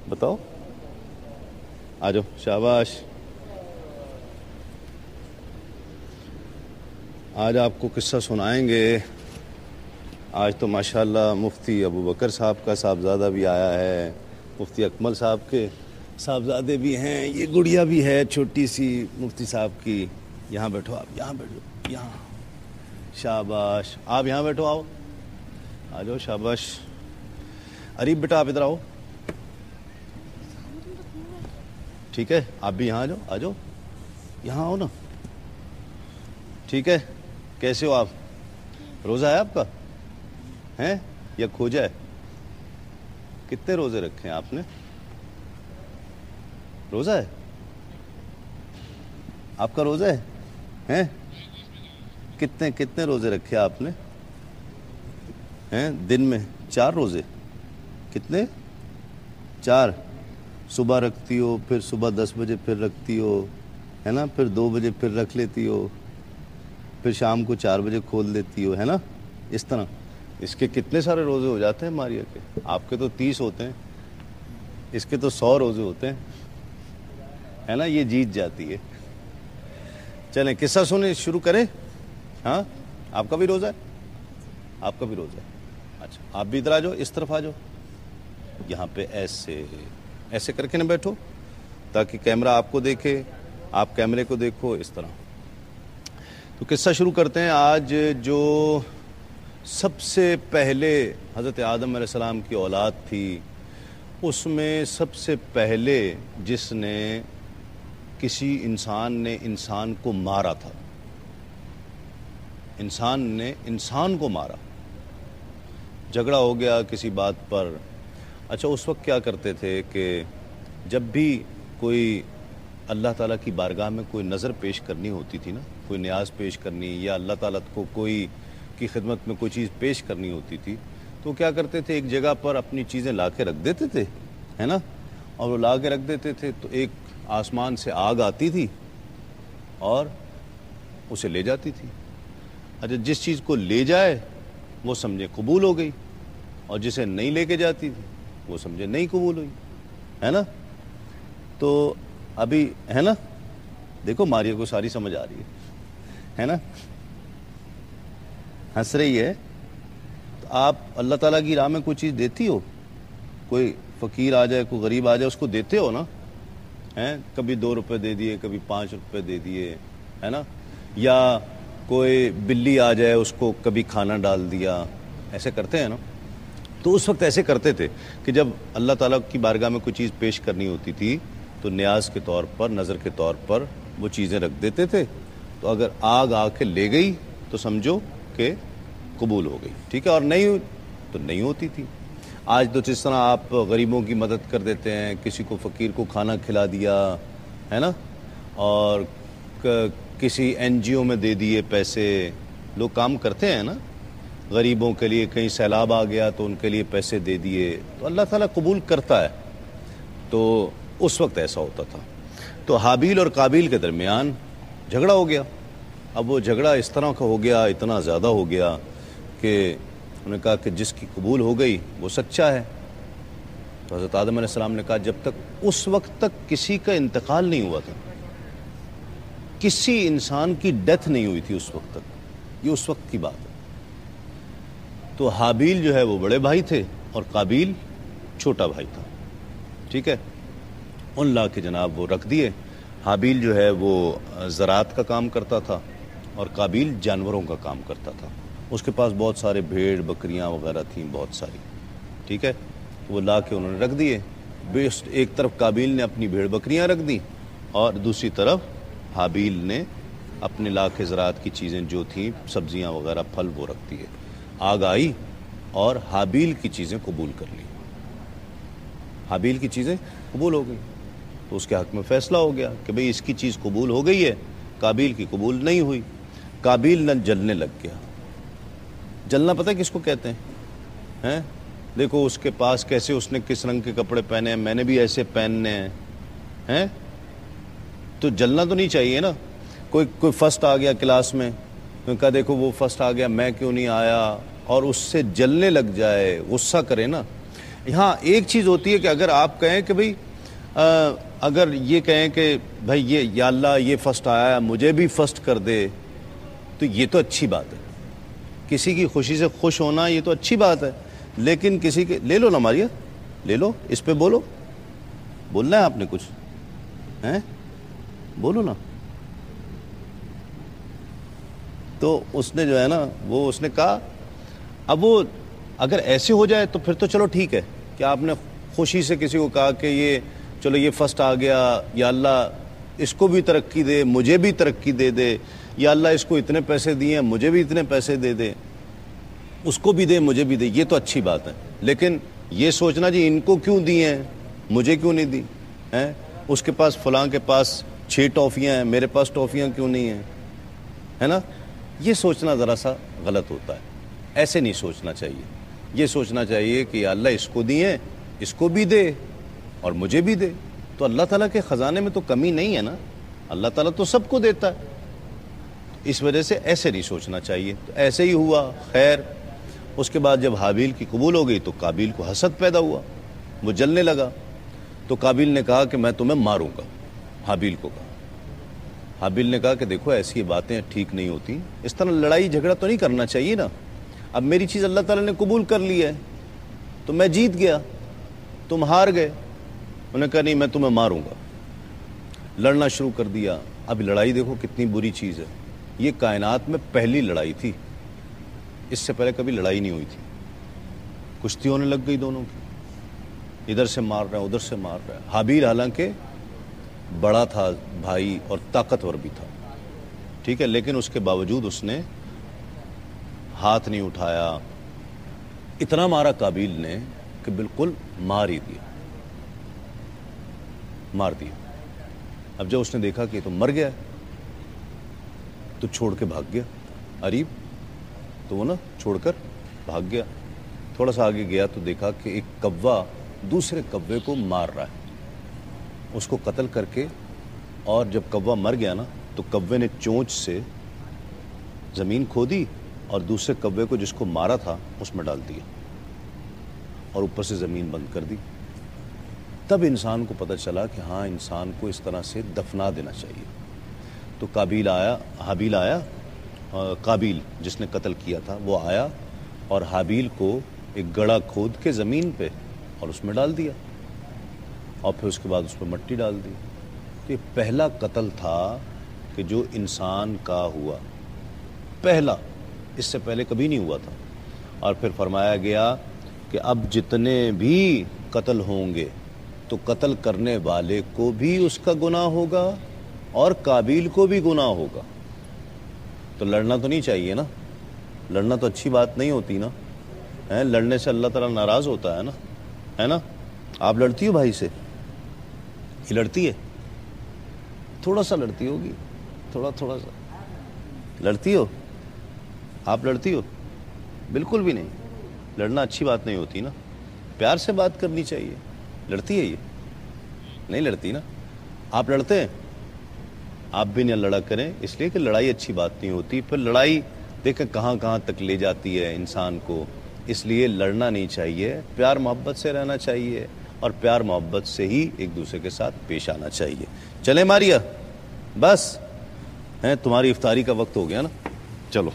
بتاؤ, آ جاؤ, شاباش. آج آپ کو قصہ سنائیں گے. آج تو ماشاءاللہ مفتی ابو بکر صاحب کا صاحبزادہ بھی آیا ہے, مفتی اکمل صاحب کے صاحبزادے بھی ہیں, یہ گڑیا بھی ہے چھوٹی سی مفتی صاحب کی. یہاں بیٹھو آپ, یہاں بیٹھو, یہاں. شاباش, آپ یہاں بیٹھو, آؤ, آ جاؤ, شاباش. عریب بیٹا آپ ادھر آؤ. ٹھیک ہے, آپ بھی یہاں آ جاؤ, آ جاؤ, یہاں آؤ نا. ٹھیک ہے, کیسے ہو آپ؟ روزہ ہے آپ کا ہیں یا کھوجا ہے؟ کتنے روزے رکھے ہیں آپ نے؟ روزہ ہے آپ کا؟ روزہ ہے ہیں؟ کتنے روزے رکھے آپ نے ہیں دن میں؟ 4 روزے. کتنے؟ 4. صبح رکھتی ہو, پھر صبح 10 بجے پھر رکھتی ہو, ہے نا, پھر 2 بجے پھر رکھ لیتی ہو, پھر شام کو 4 بجے کھول دیتی ہو, ہے نا, اس طرح. اس کے کتنے سارے روزے ہو جاتے ہیں ماریا کے؟ آپ کے تو 30 ہوتے ہیں, اس کے تو 100 روزے ہوتے ہیں, ہے نا. یہ جیت جاتی ہے. چلیں قصہ سنیں, شروع کریں. ہاں, آپ کا بھی روزہ ہے؟ آپ کا بھی روزہ ہے, اچھا. آپ بھی ادھر آ جاؤ, اس طرف آ جاؤ, یہاں پہ ایسے کر کے نہ بیٹھو تاکہ کیمرہ آپ کو دیکھے, آپ کیمرے کو دیکھو, اس طرح. تو قصہ شروع کرتے ہیں. آج جو سب سے پہلے حضرت آدم علیہ السلام کی اولاد تھی, اس میں سب سے پہلے جس نے کسی انسان نے انسان کو مارا تھا, انسان نے انسان کو مارا. جھگڑا ہو گیا کسی بات پر. اچھا, اس وقت کیا کرتے تھے کہ جب بھی کوئی اللہ تعالیٰ کی بارگاہ میں کوئی نظر پیش کرنی ہوتی تھی نا, کوئی نیاز پیش کرنی, یا اللہ تعالیٰ کو کوئی کی خدمت میں کوئی چیز پیش کرنی ہوتی تھی, تو کیا کرتے تھے, ایک جگہ پر اپنی چیزیں لا کے رکھ دیتے تھے, ہے نا, اور وہ لا کے رکھ دیتے تھے تو ایک آسمان سے آگ آتی تھی اور اسے لے جاتی تھی. اچھا, جس چیز کو لے جائے وہ سمجھے قبول ہو گئی, اور جسے نہیں لے کے جاتی تھی وہ سمجھے نہیں قبول ہوئی, ہے نا. تو ابھی ہے نا, دیکھو ماریا کو ساری سمجھ آ رہی ہے نا, ہنس رہی ہے. تو آپ اللہ تعالیٰ کی راہ میں کوئی چیز دیتی ہو, کوئی فقیر آ جائے, کوئی غریب آ جائے, اس کو دیتے ہو نا, ہیں, کبھی 2 روپے دے دیے, کبھی 5 روپے دے دیے, ہے نا, یا کوئی بلی آ جائے اس کو کبھی کھانا ڈال دیا, ایسے کرتے ہیں نا. تو اس وقت ایسے کرتے تھے کہ جب اللہ تعالیٰ کی بارگاہ میں کوئی چیز پیش کرنی ہوتی تھی تو نیاز کے طور پر, نظر کے طور پر وہ چیزیں رکھ دیتے تھے. تو اگر آگ آ کے لے گئی تو سمجھو کہ قبول ہو گئی, ٹھیک ہے, اور نہیں تو نہیں ہوتی تھی. آج تو جس طرح آپ غریبوں کی مدد کر دیتے ہیں, کسی کو فقیر کو کھانا کھلا دیا, ہے نا, اور کسی NGO میں دے دیے پیسے, لوگ کام کرتے ہیں نا غریبوں کے لیے. کہیں سیلاب آ گیا تو ان کے لیے پیسے دے دیے, تو اللہ تعالیٰ قبول کرتا ہے. تو اس وقت ایسا ہوتا تھا. تو حابیل اور قابیل کے درمیان جھگڑا ہو گیا. اب وہ جھگڑا اس طرح کا ہو گیا, اتنا زیادہ ہو گیا کہ انہوں نے کہا کہ جس کی قبول ہو گئی وہ سچا ہے. تو حضرت آدم علیہ السلام نے کہا جب تک اس وقت تک کسی کا انتقال نہیں ہوا تھا, کسی انسان کی ڈیتھ نہیں ہوئی تھی اس وقت تک, یہ اس وقت کی بات ہے. تو حابیل جو ہے وہ بڑے بھائی تھے اور قابیل چھوٹا بھائی تھا, ٹھیک ہے. ان لا کے جناب وہ رکھ دیے. حابیل جو ہے وہ زراعت کا کام کرتا تھا اور قابیل جانوروں کا کام کرتا تھا. اس کے پاس بہت سارے بھیڑ بکریاں وغیرہ تھیں, بہت ساری, ٹھیک ہے. وہ لا کے انہوں نے رکھ دیے. ایک طرف قابیل نے اپنی بھیڑ بکریاں رکھ دیں اور دوسری طرف حابیل نے اپنے لا کے زراعت کی چیزیں جو تھیں, سبزیاں وغیرہ, پھل, وہ رکھ دیے. آگ آئی اور حابیل کی چیزیں قبول کر لی, حابیل کی چیزیں قبول ہو گئی. تو اس کے حق میں فیصلہ ہو گیا کہ بھئی اس کی چیز قبول ہو گئی ہے, قابیل کی قبول نہیں ہوئی. قابیل نہ جلنے لگ گیا. جلنا پتہ ہے کس کو کہتے ہیں؟ دیکھو اس کے پاس کیسے, اس نے کس رنگ کے کپڑے پہنے ہیں, میں نے بھی ایسے پہننے ہیں, تو جلنا تو نہیں چاہیے نا. کوئی فرسٹ آ گیا کلاس میں, کہا دیکھو وہ فرسٹ آ گیا, میں کیوں نہیں آیا, اور اس سے جلنے لگ جائے, غصہ کرے نا. یہاں ایک چیز ہوتی ہے کہ اگر آپ کہیں کہ بھئی اگر یہ کہیں کہ بھائی یہ یا اللہ یہ فرسٹ آیا ہے مجھے بھی فرسٹ کر دے، تو یہ تو اچھی بات ہے، کسی کی خوشی سے خوش ہونا یہ تو اچھی بات ہے، لیکن کسی کے لے لو نا ماریا، لے لو، اس پہ بولو، بولنا ہے آپ نے کچھ ہیں، بولو نا۔ تو اس نے جو ہے نا وہ اس نے کہا، اب وہ اگر ایسے ہو جائے تو پھر تو چلو ٹھیک ہے کہ آپ نے خوشی سے کسی کو کہا کہ یہ چلو یہ فرسٹ آ گیا، یا اللہ اس کو بھی ترقی دے مجھے بھی ترقی دے دے، یا اللہ اس کو اتنے پیسے دیے ہیں مجھے بھی اتنے پیسے دے دے، اس کو بھی دے مجھے بھی دے، یہ تو اچھی بات ہے۔ لیکن یہ سوچنا جی ان کو کیوں دیے ہیں مجھے کیوں نہیں دی ہیں، اس کے پاس فلاں کے پاس 6 ٹافیاں ہیں میرے پاس ٹافیاں کیوں نہیں ہیں، ہے نا، یہ سوچنا ذرا سا غلط ہوتا ہے، ایسے نہیں سوچنا چاہیے۔ یہ سوچنا چاہیے کہ یا اللہ اس کو دیے اس کو بھی دے اور مجھے بھی دے، تو اللہ تعالیٰ کے خزانے میں تو کمی نہیں ہے نا، اللہ تعالیٰ تو سب کو دیتا ہے، اس وجہ سے ایسے نہیں سوچنا چاہیے۔ تو ایسے ہی ہوا، خیر اس کے بعد جب حابیل کی قبول ہو گئی تو قابیل کو حسد پیدا ہوا، وہ جلنے لگا، تو قابیل نے کہا کہ میں تمہیں ماروں گا، حابیل کو کہا۔ حابیل نے کہا کہ دیکھو ایسی باتیں ٹھیک نہیں ہوتی، اس طرح لڑائی جھگڑا تو نہیں کرنا چاہیے نا، اب میری چیز اللہ تعالیٰ نے قبول کر لی ہے تو میں جیت گیا، تم ہار گئے۔ انہوں نے کہا نہیں میں تمہیں ماروں گا، لڑنا شروع کر دیا۔ اب لڑائی دیکھو کتنی بری چیز ہے، یہ کائنات میں پہلی لڑائی تھی، اس سے پہلے کبھی لڑائی نہیں ہوئی تھی، کشتی ہونے لگ گئی دونوں کی، ادھر سے مار رہا ہے ادھر سے مار رہا ہے۔ حابیل حالانکہ بڑا تھا بھائی اور طاقتور بھی تھا، ٹھیک ہے، لیکن اس کے باوجود اس نے ہاتھ نہیں اٹھایا، اتنا مارا قابیل نے کہ بالکل مار ہی دیا، مار دیا۔ اب جب اس نے دیکھا کہ تو مر گیا تو چھوڑ کے بھاگ گیا، عریب تو وہ نا چھوڑ کر بھاگ گیا۔ تھوڑا سا آگے گیا تو دیکھا کہ ایک کوا دوسرے کوے کو مار رہا ہے، اس کو قتل کر کے، اور جب کوا مر گیا نا تو کوے نے چونچ سے زمین کھودی اور دوسرے کوے کو جس کو مارا تھا اس میں ڈال دیا اور اوپر سے زمین بند کر دی۔ تب انسان کو پتہ چلا کہ ہاں انسان کو اس طرح سے دفنا دینا چاہیے۔ تو حابیل آیا، قابیل جس نے قتل کیا تھا وہ آیا اور حابیل کو ایک گڑھا کھود کے زمین پہ اور اس میں ڈال دیا، اور پھر اس کے بعد اس پہ مٹی ڈال دی۔ تو یہ پہلا قتل تھا کہ جو انسان کا ہوا، پہلا، اس سے پہلے کبھی نہیں ہوا تھا۔ اور پھر فرمایا گیا کہ اب جتنے بھی قتل ہوں گے تو قتل کرنے والے کو بھی اس کا گناہ ہوگا اور قابیل کو بھی گناہ ہوگا۔ تو لڑنا تو نہیں چاہیے نا، لڑنا تو اچھی بات نہیں ہوتی نا، لڑنے سے اللہ تعالیٰ ناراض ہوتا ہے نا۔ آپ لڑتی ہو بھائی سے؟ یہ لڑتی ہے؟ تھوڑا سا لڑتی ہوگی، تھوڑا سا لڑتی ہو؟ آپ لڑتی ہو؟ بالکل بھی نہیں، لڑنا اچھی بات نہیں ہوتی نا، پیار سے بات کرنی چاہیے۔ لڑتی ہے یہ؟ نہیں لڑتی نا۔ آپ لڑتے ہیں؟ آپ بھی نہ لڑا کریں، اس لیے کہ لڑائی اچھی بات نہیں ہوتی، پھر لڑائی دیکھیں کہاں کہاں تک لے جاتی ہے انسان کو، اس لیے لڑنا نہیں چاہیے، پیار محبت سے رہنا چاہیے اور پیار محبت سے ہی ایک دوسرے کے ساتھ پیش آنا چاہیے۔ چلیں ماریا، بس تمہاری افطاری کا وقت ہو گیا نا، چلو۔